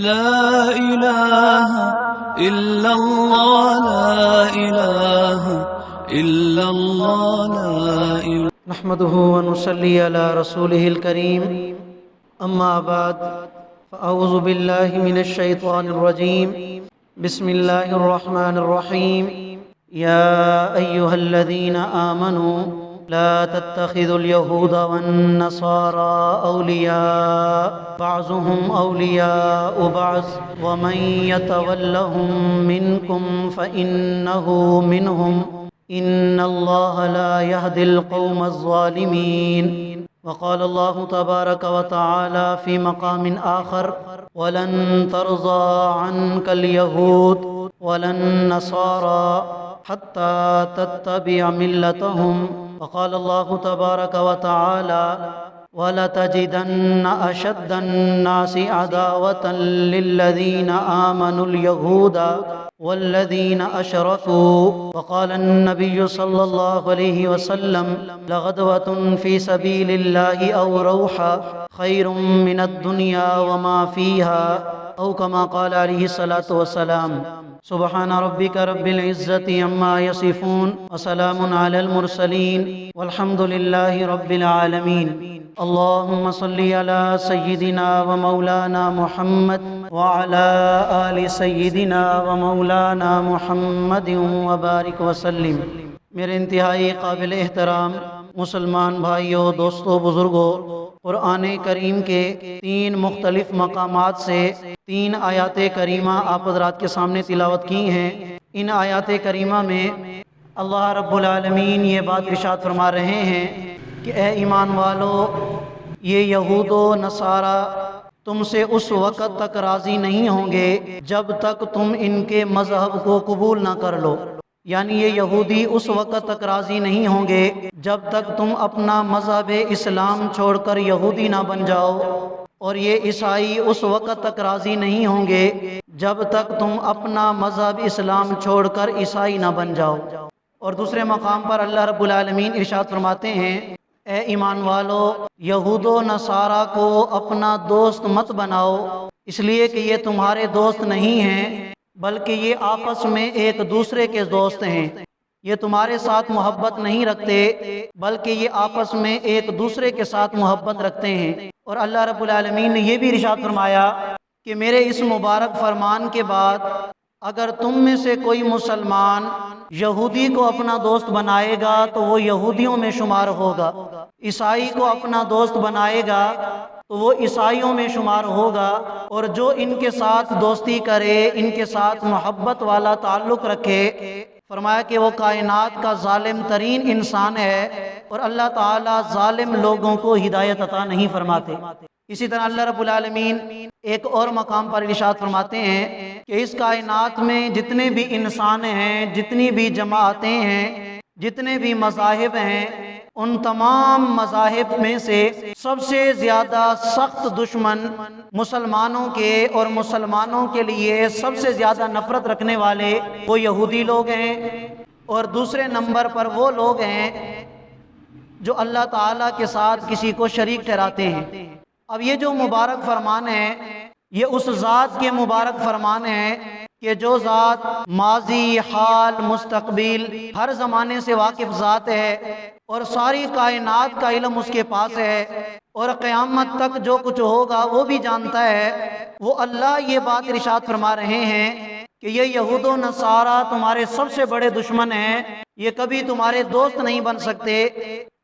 لا إله إلا الله لا إله إلا الله لا إله نحمده ونصلي على رسوله الكريم أما بعد فأعوذ بالله من الشيطان الرجيم بسم الله الرحمن الرحيم يا أيها الذين آمنوا لا تتخذوا اليهود والنصارى أولياء بعضهم أولياء بعض ومن يتولهم منكم فإنه منهم إن الله لا يهدي القوم الظالمين. وقال الله تبارك وتعالى في مقام آخر ولن ترضى عنك اليهود ولا النصارى حتى تتبع ملتهم. وقال الله تبارك وتعالى ولتجدن أشد الناس عداوة للذين آمنوا اليهود والذين أشركوا. وقال النبي صلى الله عليه وسلم لغدوة في سبيل الله أو روحة خير من الدنيا وما فيها أو كما قال عليه الصلاة والسلام. سبحان ربك رب العزة عما يصفون وسلام على المرسلين والحمد لله رب العالمين. اللهم صل على سيدنا ومولانا محمد وعلى آل سيدنا ومولانا محمد وبارك وسلم. میرے انتہائی قابل احترام مسلمان بھائیوں، دوستوں، بزرگوں، قرآن کریم کے 3 مختلف مقامات سے 3 آیات کریمہ آپ حضرات کے سامنے تلاوت کی ہیں. ان آیات کریمہ میں اللہ رب العالمین یہ بات ارشاد فرما رہے ہیں کہ اے ایمان والو، یہ یہود و نصارہ تم سے اس وقت تک راضی نہیں ہوں گے جب تک تم ان کے مذہب کو قبول نہ کر لو. یعنی یہ یہودی اس وقت تک راضی نہیں ہوں گے جب تک تم اپنا مذہب اسلام چھوڑ کر یہودی نہ بن جاؤ، اور یہ عیسائی اس وقت تک راضی نہیں ہوں گے جب تک تم اپنا مذہب اسلام چھوڑ کر عیسائی نہ بن جاؤ. اور دوسرے مقام پر اللہ رب العالمین ارشاد فرماتے ہیں اے ایمان والو، یہود و نصارہ کو اپنا دوست مت بناؤ، اس لیے کہ یہ تمہارے دوست نہیں ہیں بلکہ یہ آپس میں ایک دوسرے کے دوست ہیں. یہ تمہارے ساتھ محبت نہیں رکھتے بلکہ یہ آپس میں ایک دوسرے کے ساتھ محبت رکھتے ہیں. اور اللہ رب العالمین نے یہ بھی ارشاد فرمایا کہ میرے اس مبارک فرمان کے بعد اگر تم میں سے کوئی مسلمان یہودی کو اپنا دوست بنائے گا تو وہ یہودیوں میں شمار ہوگا، عیسائی کو اپنا دوست بنائے گا تو وہ عیسائیوں میں شمار ہوگا، اور جو ان کے ساتھ دوستی کرے، ان کے ساتھ محبت والا تعلق رکھے، فرمایا کہ وہ کائنات کا ظالم ترین انسان ہے، اور اللہ تعالیٰ ظالم لوگوں کو ہدایت عطا نہیں فرماتے. اسی طرح اللہ رب العالمین ایک اور مقام پر ارشاد فرماتے ہیں کہ اس کائنات میں جتنے بھی انسان ہیں، جتنی بھی جماعتیں ہیں، جتنے بھی مذاہب ہیں، ان تمام مذاہب میں سے سب سے زیادہ سخت دشمن مسلمانوں کے اور مسلمانوں کے لیے سب سے زیادہ نفرت رکھنے والے وہ یہودی لوگ ہیں، اور دوسرے نمبر پر وہ لوگ ہیں جو اللہ تعالیٰ کے ساتھ کسی کو شریک ٹھہراتے ہیں. اب یہ جو مبارک فرمان ہے یہ اس ذات کے مبارک فرمان ہے کہ جو ذات ماضی، حال، مستقبل ہر زمانے سے واقف ذات ہے، اور ساری کائنات کا علم اس کے پاس ہے، اور قیامت تک جو کچھ ہوگا وہ بھی جانتا ہے. وہ اللہ یہ بات ارشاد فرما رہے ہیں کہ یہ یہود و نصارہ تمہارے سب سے بڑے دشمن ہیں، یہ کبھی تمہارے دوست نہیں بن سکتے،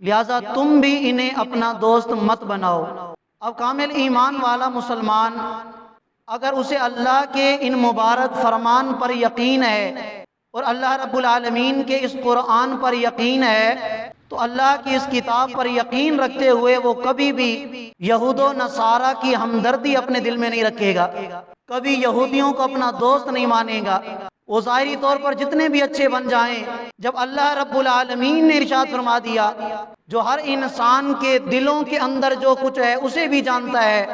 لہذا تم بھی انہیں اپنا دوست مت بناؤ. اب کامل ایمان والا مسلمان اگر اسے اللہ کے ان مبارک فرمان پر یقین ہے اور اللہ رب العالمین کے اس قرآن پر یقین ہے تو اللہ کی اس کتاب پر یقین رکھتے ہوئے وہ کبھی بھی یہود و نصارہ کی ہمدردی اپنے دل میں نہیں رکھے گا، کبھی یہودیوں کو اپنا دوست نہیں مانے گا. وہ ظاہری طور پر جتنے بھی اچھے بن جائیں، جب اللہ رب العالمین نے ارشاد فرما دیا جو ہر انسان کے دلوں کے اندر جو کچھ ہے اسے بھی جانتا ہے،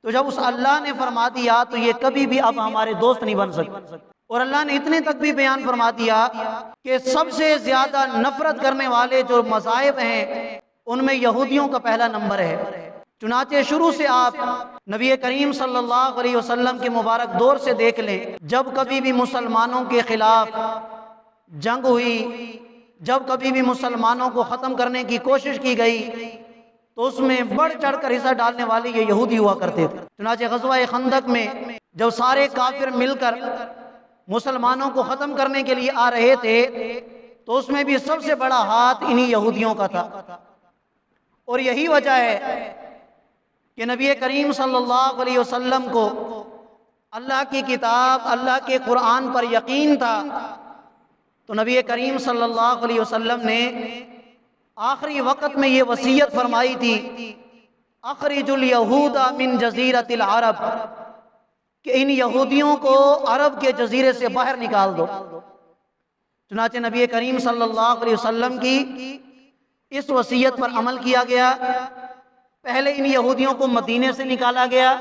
تو جب اس اللہ نے فرما دیا تو یہ کبھی بھی اب ہمارے دوست نہیں بن سکتے. اور اللہ نے اتنے تک بھی بیان فرما دیا کہ سب سے زیادہ نفرت کرنے والے جو مذاہب ہیں ان میں یہودیوں کا پہلا نمبر ہے. چنانچہ شروع سے آپ نبی کریم صلی اللہ علیہ وسلم کے مبارک دور سے دیکھ لیں، جب کبھی بھی مسلمانوں کے خلاف جنگ ہوئی، جب کبھی بھی مسلمانوں کو ختم کرنے کی کوشش کی گئی تو اس میں بڑھ چڑھ کر حصہ ڈالنے والے یہ یہودی ہوا کرتے تھے۔ چنانچہ غزوہ خندق میں جب سارے کافر مل کر مسلمانوں کو ختم کرنے کے لیے آ رہے تھے تو اس میں بھی سب سے بڑا ہاتھ انہی یہودیوں کا تھا، اور یہی وجہ ہے کہ نبی کریم صلی اللہ علیہ وسلم کو اللہ کی کتاب، اللہ کے قرآن پر یقین تھا، تو نبی کریم صلی اللہ علیہ وسلم نے آخری وقت میں یہ وصیت فرمائی تھی، اخرج الیہود من جزیرۃ العرب، کہ ان یہودیوں کو عرب کے جزیرے سے باہر نکال دو۔ چنانچہ نبی کریم صلی اللہ علیہ وسلم کی اس وصیت پر عمل کیا گیا۔ پہلے ان یہودیوں کو مدینے سے نکالا گیا،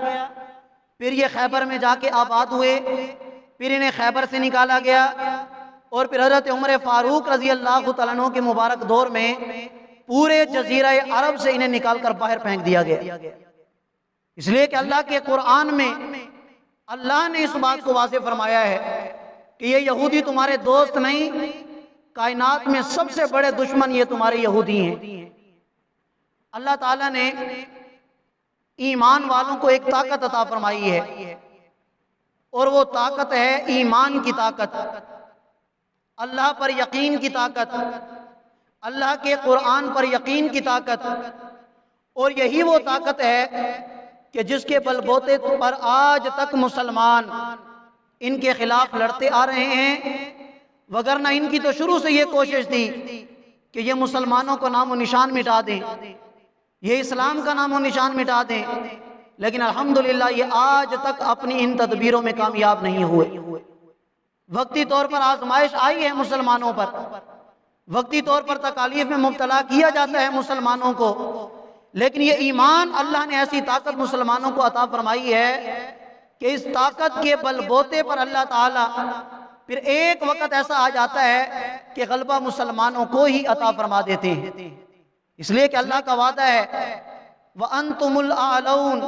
پھر یہ خیبر میں جا کے آباد ہوئے، پھر انہیں خیبر سے نکالا گیا، اور پھر حضرت عمر فاروق رضی اللہ تعالیٰ عنہ کے مبارک دور میں پورے جزیرہ عرب سے انہیں نکال کر باہر پھینک دیا گیا، اس لیے کہ اللہ کے قرآن میں اللہ نے اس بات کو واضح فرمایا ہے کہ یہ یہودی تمہارے دوست نہیں، کائنات میں سب سے بڑے دشمن یہ تمہارے یہودی ہیں۔ اللہ تعالیٰ نے ایمان والوں کو ایک طاقت عطا فرمائی ہے، اور وہ طاقت ہے ایمان کی طاقت، اللہ پر یقین کی طاقت، اللہ کے قرآن پر یقین کی طاقت، اور یہی وہ طاقت ہے کہ جس کے بل بوتے پر آج تک مسلمان ان کے خلاف لڑتے آ رہے ہیں، وگرنہ ان کی تو شروع سے یہ کوشش تھی کہ یہ مسلمانوں کو نام و نشان مٹا دیں، یہ اسلام کا نام و نشان مٹا دیں، لیکن الحمدللہ یہ آج تک اپنی ان تدبیروں میں کامیاب نہیں ہوئے۔ وقتی طور پر آزمائش آئی ہے مسلمانوں پر، وقتی طور پر تکالیف میں مبتلا کیا جاتا ہے مسلمانوں کو، لیکن یہ ایمان اللہ نے ایسی طاقت مسلمانوں کو عطا فرمائی ہے کہ اس طاقت کے بل بوتے پر اللہ تعالیٰ پھر ایک وقت ایسا آ جاتا ہے کہ غلبہ مسلمانوں کو ہی عطا فرما دیتے ہیں، اس لیے کہ اللہ کا وعدہ ہے وَأَنْتُمُ الْأَعْلَوْنَ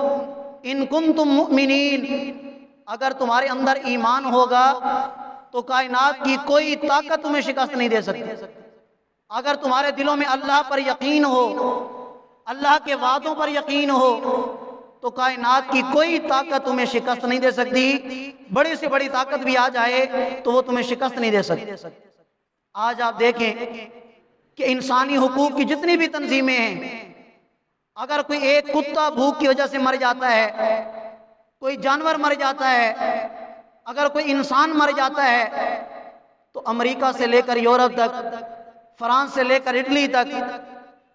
إِن كُنتُم مُؤْمِنِينَ، اگر تمہارے اندر ایمان ہوگا تو کائنات کی کوئی طاقت تمہیں شکست نہیں دے سکتی۔ اگر تمہارے دلوں میں اللہ پر یقین ہو، اللہ کے وعدوں پر یقین ہو، تو کائنات کی کوئی طاقت تمہیں شکست نہیں دے سکتی، بڑی سے بڑی طاقت بھی آ جائے تو وہ تمہیں شکست نہیں دے سکتی۔ آج آپ دیکھیں کہ انسانی حقوق کی جتنی بھی تنظیمیں ہیں، اگر کوئی ایک کتا بھوک کی وجہ سے مر جاتا ہے، کوئی جانور مر جاتا ہے، اگر کوئی انسان مر جاتا ہے، تو امریکہ سے لے کر یورپ تک، فرانس سے لے کر اٹلی تک،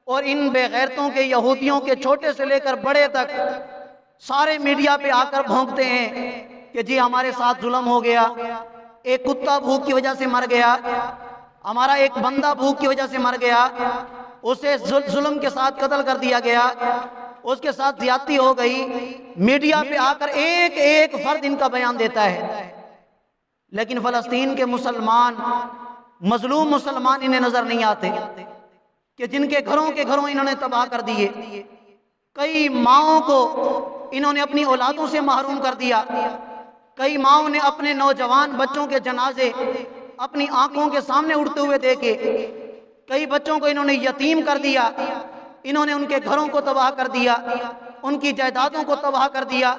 اور ان بے غیرتوں کے یہودیوں کے چھوٹے سے لے کر بڑے تک سارے میڈیا پہ آ کر بھونکتے ہیں کہ جی ہمارے ساتھ ظلم ہو گیا، ایک کتا بھوک کی وجہ سے مر گیا، ہمارا ایک بندہ بھوک کی وجہ سے مر گیا، اسے ظلم کے ساتھ قتل کر دیا گیا، اس کے ساتھ زیادتی ہو گئی۔ میڈیا پہ آ کر ایک ایک فرد ان کا بیان دیتا ہے، لیکن فلسطین کے مسلمان، مظلوم مسلمان انہیں نظر نہیں آتے کہ جن کے گھروں انہوں نے تباہ کر دیے، کئی ماؤں کو انہوں نے اپنی اولادوں سے محروم کر دیا، کئی ماؤں نے اپنے نوجوان بچوں کے جنازے اپنی آنکھوں کے سامنے اڑتے ہوئے دیکھے، کئی بچوں کو انہوں نے یتیم کر دیا، انہوں نے ان کے گھروں کو تباہ کر دیا، ان کی جائیدادوں کو تباہ کر دیا۔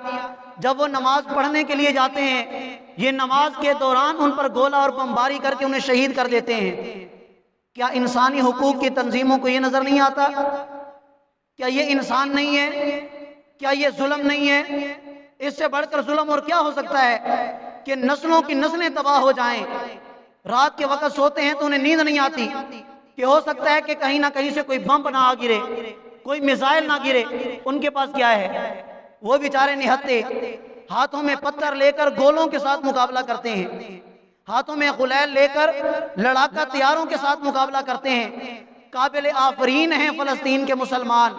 جب وہ نماز پڑھنے کے لیے جاتے ہیں، یہ نماز کے دوران ان پر گولہ اور بمباری کر کے انہیں شہید کر دیتے ہیں۔ کیا انسانی حقوق کی تنظیموں کو یہ نظر نہیں آتا؟ کیا یہ انسان نہیں ہے؟ کیا یہ ظلم نہیں ہے؟ اس سے بڑھ کر ظلم اور کیا ہو سکتا ہے کہ نسلوں کی نسلیں تباہ ہو جائیں، رات کے وقت سوتے ہیں تو انہیں نیند نہیں آتی کہ ہو سکتا ہے کہ کہیں نہ کہیں سے کوئی بم نہ آ گرے، کوئی میزائل نہ گرے۔ ان کے پاس کیا ہے؟ وہ بیچارے نہتے ہاتھوں میں پتھر لے کر گولوں کے ساتھ مقابلہ کرتے ہیں، ہاتھوں میں غلیل لے کر لڑاکا طیاروں کے ساتھ مقابلہ کرتے ہیں۔ قابل آفرین ہیں فلسطین کے مسلمان،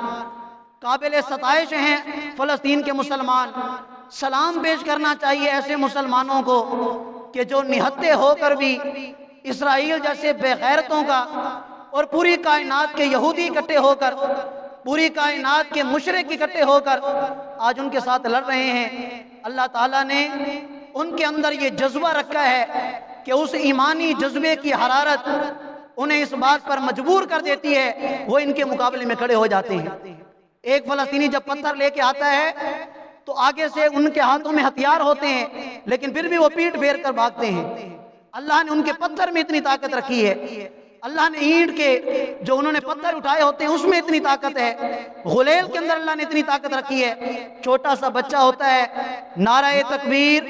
قابل ستائش ہیں فلسطین کے مسلمان۔ سلام پیش کرنا چاہیے ایسے مسلمانوں کو کہ جو نہتے ہو کر بھی اسرائیل جیسے بے غیرتوں کا اور پوری کائنات کے یہودی اکٹھے ہو کر پوری کائنات کے مشرک اکٹھے ہو کر آج ان کے ساتھ لڑ رہے ہیں۔ اللہ تعالیٰ نے ان کے اندر یہ جذبہ رکھا ہے کہ اس ایمانی جذبے کی حرارت انہیں اس بات پر مجبور کر دیتی ہے، وہ ان کے مقابلے میں کھڑے ہو جاتے ہیں۔ ایک فلسطینی جب پتھر لے کے آتا ہے تو آگے سے ان کے ہاتھوں میں ہتھیار ہوتے ہیں، لیکن پھر بھی وہ پیٹ پھیر کر بھاگتے ہیں۔ اللہ نے ان کے پتھر میں اتنی طاقت رکھی ہے، اللہ نے اینٹ کے جو انہوں نے پتھر اٹھائے ہوتے ہیں اس میں اتنی طاقت ہے، غلیل کے اندر اللہ نے اتنی طاقت رکھی ہے۔ چھوٹا سا بچہ ہوتا ہے، نعرہ تکبیر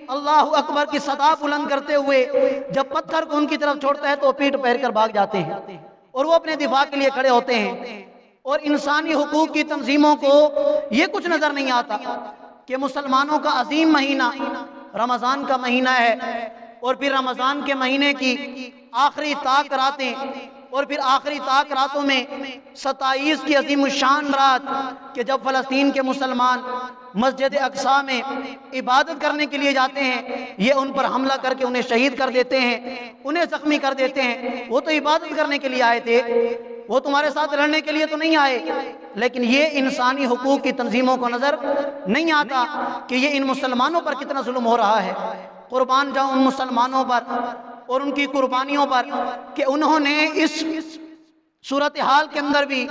اللہ اکبر کی صدا بلند کرتے ہوئے جب پتھر کو ان کی طرف چھوڑتا ہے تو وہ پیٹ پھیر کر بھاگ جاتے ہیں اور وہ اپنے دفاع کے لیے کھڑے ہوتے ہیں۔ اور انسانی حقوق کی تنظیموں کو یہ کچھ نظر نہیں آتا کہ مسلمانوں کا عظیم مہینہ رمضان کا مہینہ ہے، اور پھر رمضان کے مہینے کی آخری طاق راتیں، اور پھر آخری طاق راتوں میں 27 کی عظیم الشان رات کہ جب فلسطین کے مسلمان مسجد اقصی میں عبادت کرنے کے لیے جاتے ہیں، یہ ان پر حملہ کر کے انہیں شہید کر دیتے ہیں، انہیں زخمی کر دیتے ہیں۔ وہ تو عبادت کرنے کے لیے آئے تھے، وہ تمہارے ساتھ لڑنے کے لیے تو نہیں آئے، لیکن یہ انسانی حقوق کی تنظیموں کو نظر نہیں آتا کہ یہ ان مسلمانوں پر کتنا ظلم ہو رہا ہے۔ قربان جاؤں ان مسلمانوں پر اور ان کی قربانیوں پر کہ انہوں نے اس صورتحال کے اندر بھی،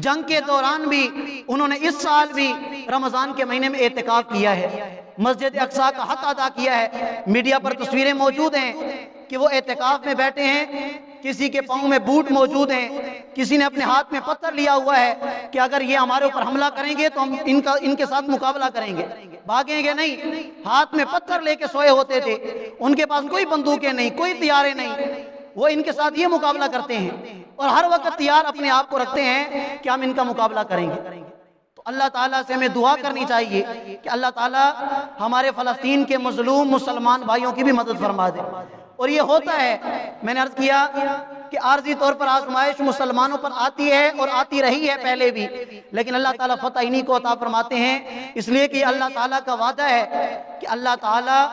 جنگ کے دوران بھی، انہوں نے اس سال بھی رمضان کے مہینے میں اعتکاف کیا ہے، مسجد اقصی کا حق ادا کیا ہے۔ میڈیا پر تصویریں موجود ہیں کہ وہ اعتکاف میں بیٹھے ہیں، کسی کے پاؤں میں بوٹ موجود ہیں، کسی نے اپنے ہاتھ میں پتھر لیا ہوا ہے کہ اگر یہ ہمارے اوپر حملہ کریں گے تو ہم ان کے ساتھ مقابلہ کریں گے، بھاگیں گے نہیں۔ ہاتھ میں پتھر لے کے سوئے ہوتے تھے، ان کے پاس کوئی بندوقیں نہیں، کوئی طیارے نہیں، وہ ان کے ساتھ یہ مقابلہ کرتے ہیں اور ہر وقت تیار اپنے آپ کو رکھتے ہیں کہ ہم ان کا مقابلہ کریں گے۔ تو اللہ تعالیٰ سے ہمیں دعا کرنی چاہیے کہ اللہ تعالیٰ ہمارے فلسطین کے مظلوم مسلمان بھائیوں کی بھی مدد فرما دے۔ اور یہ ہوتا ہے، میں نے عرض کیا کہ عارضی طور پر آزمائش مسلمانوں پر آتی ہے اور آتی رہی ہے پہلے بھی، لیکن اللہ تعالیٰ فتح انہی کو عطا فرماتے ہیں، اس لیے کہ اللہ تعالیٰ کا وعدہ ہے کہ اللہ تعالیٰ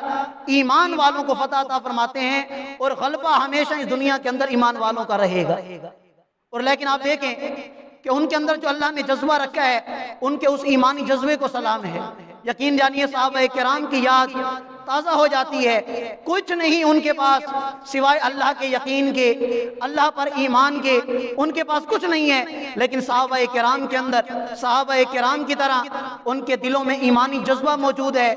ایمان والوں کو فتح عطا فرماتے ہیں اور غلبہ ہمیشہ اس دنیا کے اندر ایمان والوں کا رہے گا۔ اور لیکن آپ دیکھیں کہ ان کے اندر جو اللہ نے جذبہ رکھا ہے، ان کے اس ایمانی جذبے کو سلام ہے۔ یقین جانیے صحابہ کرام کی یاد تازہ ہو جاتی ہے، کچھ نہیں ان کے پاس سوائے اللہ کے یقین کے، اللہ پر ایمان کے، ان کے پاس کچھ نہیں ہے، لیکن صحابہ کرام کے اندر صحابہ کرام کی طرح ان کے دلوں میں ایمانی جذبہ موجود ہے،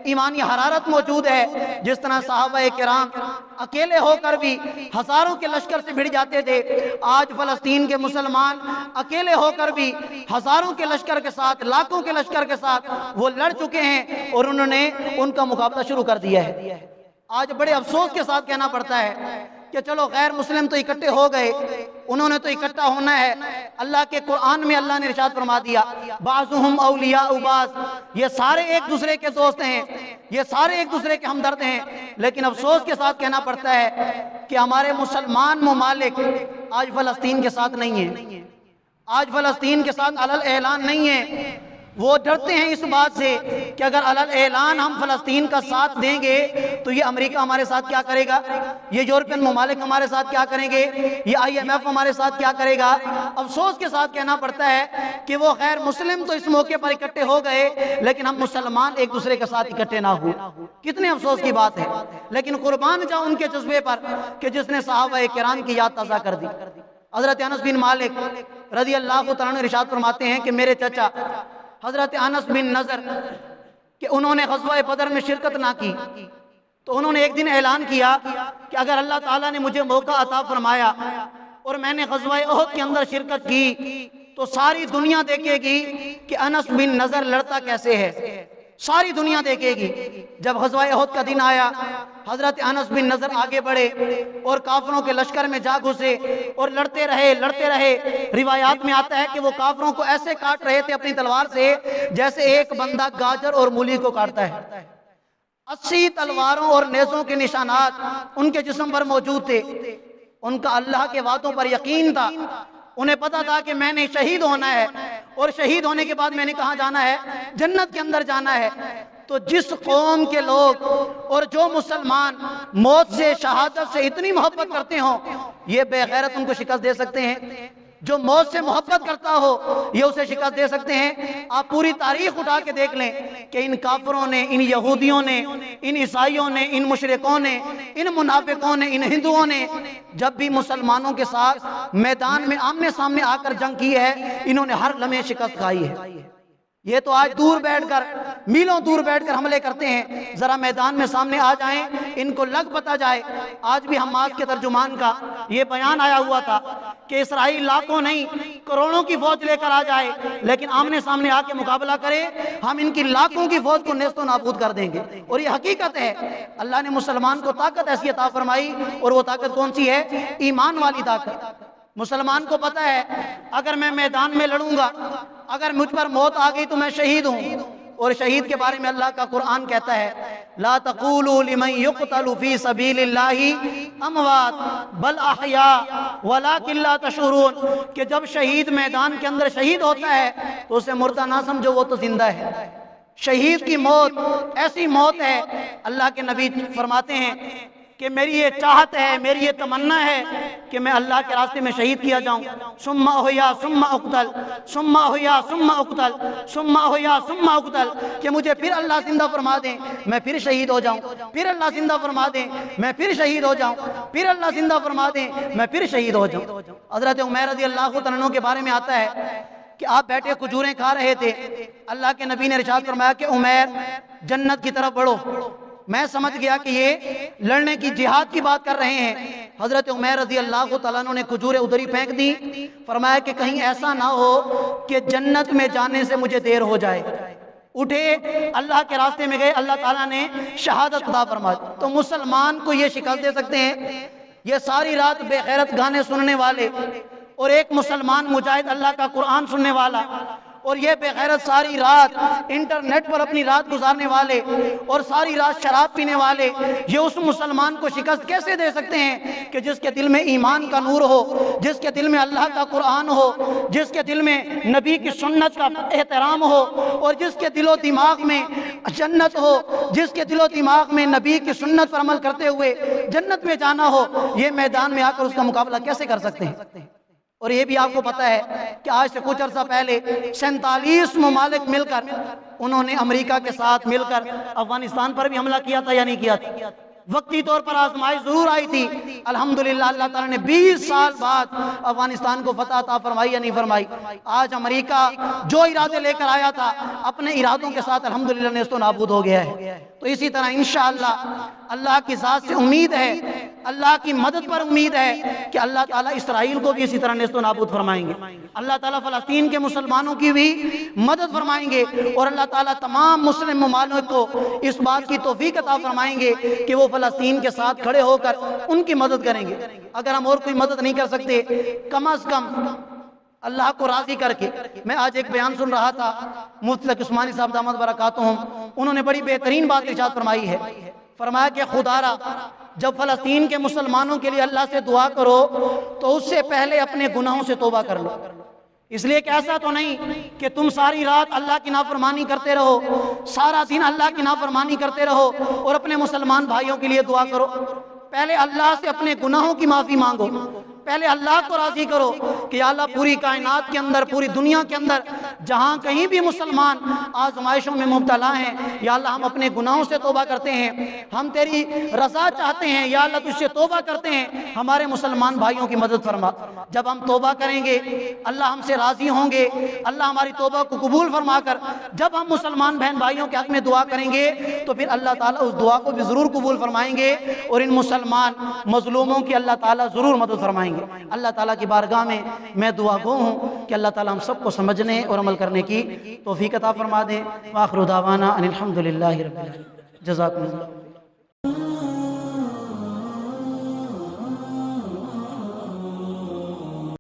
ایمانی حرارت موجود ہے۔ جس طرح صحابہ کرام اکیلے ہو کر بھی ہزاروں کے لشکر سے بھڑ جاتے تھے، آج فلسطین کے مسلمان اکیلے ہو کر بھی ہزاروں کے لشکر کے ساتھ، لاکھوں کے لشکر کے ساتھ وہ لڑ چکے ہیں اور انہوں نے ان کا مقابلہ شروع کر دیا ہے۔ آج بڑے افسوس کے ساتھ کہنا پڑتا ہے کہ چلو غیر مسلم تو اکٹھے ہو گئے، انہوں نے تو اکٹھا ہونا ہے۔ اللہ کے قرآن میں اللہ نے ارشاد فرما دیا بعضهم اولیاء بعض، یہ سارے ایک دوسرے کے دوست ہیں، یہ سارے ایک دوسرے کے ہمدرد ہیں، لیکن افسوس کے ساتھ کہنا پڑتا ہے کہ ہمارے مسلمان ممالک آج فلسطین کے ساتھ نہیں ہیں، آج فلسطین کے ساتھ علل اعلان نہیں ہیں۔ وہ ڈرتے ہیں اس بات سے کہ اگر علل اعلان ہم فلسطین کا ساتھ دیں گے تو یہ امریکہ ہمارے ساتھ کیا کرے گا، یہ یورپین ممالک ہمارے ساتھ کیا کریں گے، یہ IMF ہمارے ساتھ کیا کرے گا۔ افسوس کے ساتھ کہنا پڑتا ہے کہ وہ غیر مسلم تو اس موقع پر اکٹھے ہو گئے، لیکن ہم مسلمان ایک دوسرے کے ساتھ اکٹھے نہ ہوئے۔ کتنے افسوس کی بات ہے، لیکن قربان جاؤں ان کے جذبے پر کہ جس نے صحابہ کرام کی یاد تازہ کر دی۔ حضرت انس بن مالک رضی اللہ تعالیٰ عنہ ارشاد فرماتے ہیں کہ میرے چچا حضرت انس بن نضر کہ انہوں نے غزوہ بدر میں شرکت نہ کی، تو انہوں نے ایک دن اعلان کیا کہ اگر اللہ تعالیٰ نے مجھے موقع عطا فرمایا اور میں نے غزوہ احد کے اندر شرکت کی تو ساری دنیا دیکھے گی کہ انس بن نضر لڑتا کیسے ہے، ساری دنیا دیکھے گی۔ جب غزوہ احد کا دن آیا، حضرت انس بن نضر آگے بڑھے اور کافروں کے لشکر میں جا گھسے اور لڑتے رہے۔ روایات میں آتا ہے کہ وہ کافروں کو ایسے کاٹ رہے تھے اپنی تلوار سے جیسے ایک بندہ گاجر اور مولی کو کاٹتا ہے۔ 80 تلواروں اور نیزوں کے نشانات ان کے جسم پر موجود تھے۔ ان کا اللہ کے وعدوں پر یقین تھا، انہیں پتا تھا کہ میں نے شہید ہونا ہے اور شہید ہونے کے بعد میں نے کہاں جانا ہے، جنت کے اندر جانا ہے۔ تو جس قوم کے لوگ اور جو مسلمان موت سے، شہادت سے اتنی محبت کرتے ہوں، یہ بے غیرت ان کو شکست دے سکتے ہیں؟ جو موت سے محبت کرتا ہو یہ اسے شکست دے سکتے ہیں۔ آپ پوری تاریخ اٹھا کے دیکھ لیں کہ ان کافروں نے، ان یہودیوں نے، ان عیسائیوں نے، ان مشرکوں نے، ان منافقوں نے، ان ہندوؤں نے جب بھی مسلمانوں کے ساتھ میدان میں آمنے سامنے آ کر جنگ کی ہے، انہوں نے ہر لمحے شکست کھائی ہے۔ یہ تو آج دور بیٹھ کر، میلوں دور بیٹھ کر حملے کرتے ہیں، ذرا میدان میں سامنے آ جائیں، ان کو لگ پتا جائے۔ آج بھی حماس کے ترجمان کا یہ بیان آیا ہوا تھا کہ اسرائیل لاکھوں نہیں کروڑوں کی فوج لے کر آ جائے، لیکن آمنے سامنے آ کے مقابلہ کرے، ہم ان کی لاکھوں کی فوج کو نیست و نابود کر دیں گے۔ اور یہ حقیقت ہے، اللہ نے مسلمان کو طاقت ایسی عطا فرمائی، اور وہ طاقت کون سی ہے؟ ایمان والی طاقت۔ مسلمان کو پتہ ہے اگر میں میدان میں لڑوں گا، اگر مجھ پر موت آ گئی تو میں شہید ہوں۔ اور شہید کے بارے میں اللہ کا قرآن کہتا ہے لا تقولوا لمن يقتل في سبيل الله اموات بل احياء ولكن لا تشعرون، کہ جب شہید میدان کے اندر شہید ہوتا ہے تو اسے مردہ نہ سمجھو، وہ تو زندہ ہے۔ شہید کی موت ایسی موت ہے، اللہ کے نبی فرماتے ہیں کہ میری یہ چاہت ہے، میری یہ تمنا ہے کہ میں اللہ کے راستے میں شہید کیا جاؤں۔ ثم احیا ثم اقتل ثم احیا ثم اقتل ثم احیا ثم اقتل، کہ مجھے پھر اللہ زندہ فرما دیں میں پھر شہید ہو جاؤں، پھر اللہ زندہ فرما دیں میں پھر شہید ہو جاؤں، پھر اللہ زندہ فرما دیں میں پھر شہید ہو جاؤں۔ حضرت عمیر رضی اللہ تعالیٰ عنہ کے بارے میں آتا ہے کہ آپ بیٹھے کھجوریں کھا رہے تھے، اللہ کے نبی نے ارشاد فرمایا کہ عمیر جنت کی طرف بڑھو۔ میں سمجھ گیا کہ یہ لڑنے کی جہاد کی بات کر رہے ہیں۔ حضرت عمیر رضی اللہ تعالیٰ عنہ نے کھجوریں ادھر ہی پھینک دی، فرمایا کہ کہیں ایسا نہ ہو کہ جنت میں جانے سے مجھے دیر ہو جائے۔ اٹھے اللہ کے راستے میں گئے، اللہ تعالیٰ نے شہادت عطا فرما دی۔ تو مسلمان کو یہ شکست دے سکتے ہیں یہ ساری رات بے غیرت گانے سننے والے، اور ایک مسلمان مجاہد اللہ کا قرآن سننے والا، اور یہ بے غیرت ساری رات انٹرنیٹ پر اپنی رات گزارنے والے اور ساری رات شراب پینے والے، یہ اس مسلمان کو شکست کیسے دے سکتے ہیں کہ جس کے دل میں ایمان کا نور ہو، جس کے دل میں اللہ کا قرآن ہو، جس کے دل میں نبی کی سنت کا احترام ہو، اور جس کے دل و دماغ میں جنت ہو، جس کے دل و دماغ میں نبی کی سنت پر عمل کرتے ہوئے جنت میں جانا ہو، یہ میدان میں آ کر اس کا مقابلہ کیسے کر سکتے ہیں؟ اور یہ بھی آپ کو پتا ہے کہ آج سے کچھ عرصہ پہلے 47 ممالک مل کر انہوں نے امریکہ کے ساتھ مل کر افغانستان پر بھی حملہ کیا تھا یا نہیں کیا تھا؟ وقتی طور پر آزمائش ضرور آئی تھی، الحمدللہ اللہ تعالیٰ نے 20 سال بعد افغانستان کو فتح عطا فرمائی یا نہیں فرمائی؟ آج امریکہ جو ارادے لے کر آیا تھا اپنے ارادوں کے ساتھ الحمدللہ نیست و نابود ہو گیا ہے۔ تو اسی طرح انشاءاللہ اللہ کی ذات سے امید ہے، اللہ کی مدد پر امید ہے کہ اللہ تعالیٰ اسرائیل کو بھی اسی طرح نیست و نابود فرمائیں گے، اللہ تعالیٰ فلسطین کے مسلمانوں کی بھی مدد فرمائیں گے، اور اللہ تعالیٰ تمام مسلم ممالک کو اس بات کی توفیق عطا فرمائیں گے کہ وہ فلسطین کے ساتھ کھڑے ہو کر ان کی مدد کریں گے۔ اگر ہم اور کوئی مدد نہیں کر سکتے، کم از کم اللہ کو راضی کر کے۔ میں آج ایک بیان سن رہا تھا، مفتی تقی عثمانی صاحب دامت برکاتہم، انہوں نے بڑی بہترین بات ارشاد فرمائی ہے، فرمایا کہ خدا را جب فلسطین کے مسلمانوں کے لیے اللہ سے دعا کرو تو اس سے پہلے اپنے گناہوں سے توبہ کر لو۔ اس لیے کہ ایسا تو نہیں کہ تم ساری رات اللہ کی نافرمانی کرتے رہو، سارا دن اللہ کی نافرمانی کرتے رہو اور اپنے مسلمان بھائیوں کے لیے دعا کرو۔ پہلے اللہ سے اپنے گناہوں کی معافی مانگو، پہلے اللہ کو راضی کرو کہ یا اللہ پوری کائنات کے اندر، پوری دنیا کے اندر جہاں کہیں بھی مسلمان آزمائشوں میں مبتلا ہیں، یا اللہ ہم اپنے گناہوں سے توبہ کرتے ہیں، ہم تیری رضا چاہتے ہیں، یا اللہ تجھ سے توبہ کرتے ہیں، ہمارے مسلمان بھائیوں کی مدد فرما۔ جب ہم توبہ کریں گے اللہ ہم سے راضی ہوں گے، اللہ ہماری توبہ کو قبول فرما کر جب ہم مسلمان بہن بھائیوں کے حق میں دعا کریں گے تو پھر اللہ تعالیٰ اس دعا کو بھی ضرور قبول فرمائیں گے، اور ان مسلمان مظلوموں کی اللہ تعالیٰ ضرور مدد فرمائیں گے۔ اللہ تعالیٰ کی بارگاہ میں دعا گو ہوں کہ اللہ تعالیٰ ہم سب کو سمجھنے اور عمل کرنے کی توفیق عطا فرما دے۔ وآخر دعوانا ان الحمدللہ رب العالمین۔ جزاکم اللہ۔